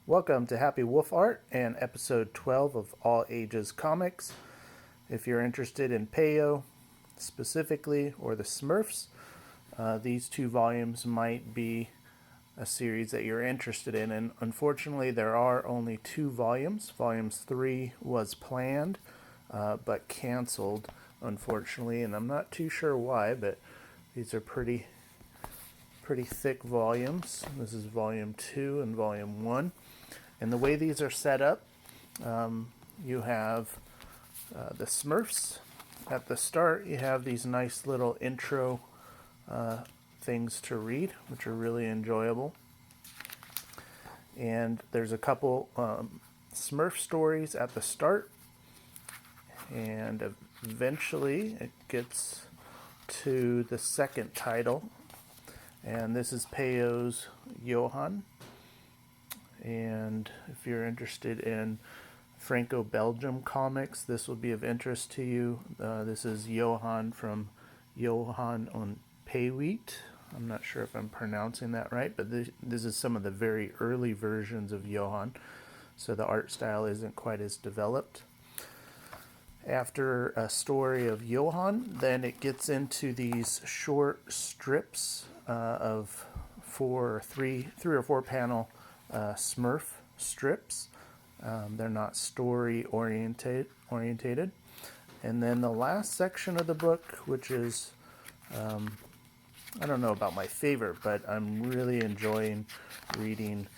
Welcome to Happy Wolf Art and episode 12 of All Ages Comics. If you're interested in Peyo specifically or the Smurfs, these two volumes might be a series that you're interested in. And unfortunately, there are only two volumes. Volumes 3 was planned, but canceled, unfortunately. And I'm not too sure why, but these are pretty thick volumes. This is volume 2 and volume 1. And the way these are set up, you have the Smurfs. At the start, you have these nice little intro things to read, which are really enjoyable. And there's a couple Smurf stories at the start. And eventually, it gets to the second title. And this is Peyo's Johann. And if you're interested in Franco-Belgium comics, this will be of interest to you. This is Johann from Johann on Peyo. I'm not sure if I'm pronouncing that right, but this is some of the very early versions of Johann, so the art style isn't quite as developed. After a story of Johann, then it gets into these short strips of three or four panel Smurf strips. They're not story orientated. And then the last section of the book, which is, I don't know about my favorite, but I'm really enjoying reading.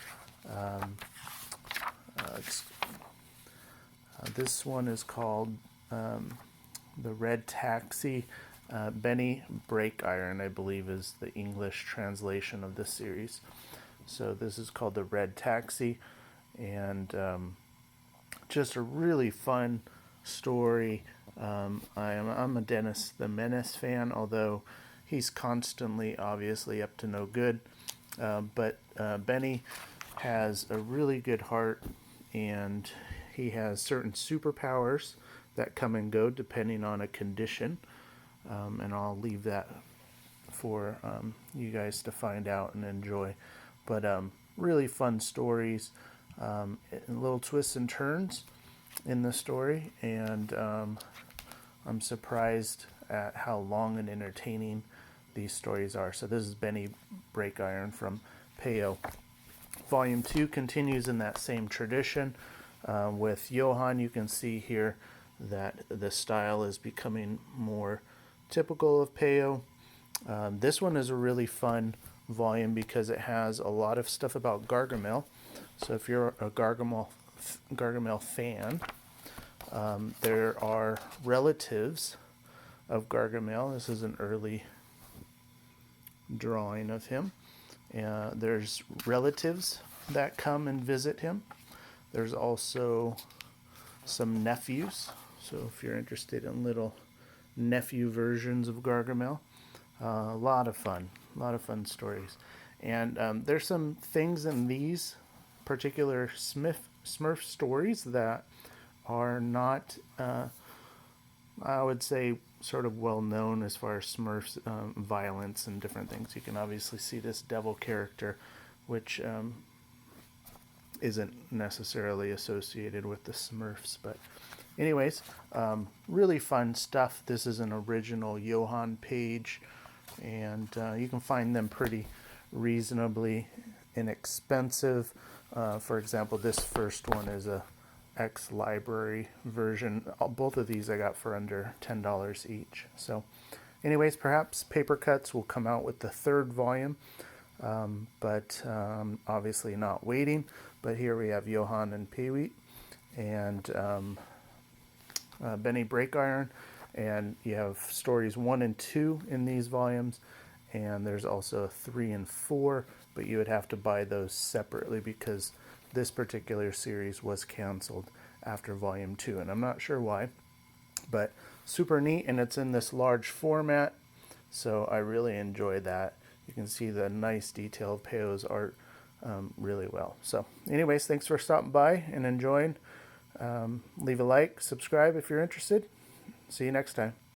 This one is called The Red Taxi. Benny Breakiron, I believe, is the English translation of this series. So this is called The Red Taxi, and just a really fun story. I'm a Dennis the Menace fan, although he's constantly obviously up to no good. But Benny has a really good heart, and he has certain superpowers that come and go depending on a condition. And I'll leave that for you guys to find out and enjoy. But really fun stories, little twists and turns in the story, and I'm surprised at how long and entertaining these stories are. So this is Benny Breakiron from Peyo. Volume 2 continues in that same tradition. With Johann, you can see here that the style is becoming more typical of Peyo. This one is a really fun volume because it has a lot of stuff about Gargamel. So if you're a Gargamel fan, there are relatives of Gargamel. This is an early drawing of him. There's relatives that come and visit him. There's also some nephews. So if you're interested in little nephew versions of Gargamel, a lot of fun stories. And there's some things in these particular Smurf stories that are not, I would say, sort of well known as far as Smurfs violence and different things. You can obviously see this devil character, which isn't necessarily associated with the Smurfs. But anyways, really fun stuff. This is an original Johann page, and you can find them pretty reasonably inexpensive. For example, this first one is a ex-library version. Both of these I got for under $10 each. So anyways, perhaps Paper Cuts will come out with the third volume, but obviously not waiting. But here we have Johann and Peyo and Benny Breakiron, and you have stories 1 and 2 in these volumes, and there's also 3 and 4, but you would have to buy those separately because this particular series was canceled after volume 2, and I'm not sure why, but super neat, and it's in this large format, so I really enjoy that. You can see the nice detail of Peyo's art really well. So anyways, thanks for stopping by and enjoying. Leave a like, subscribe if you're interested. See you next time.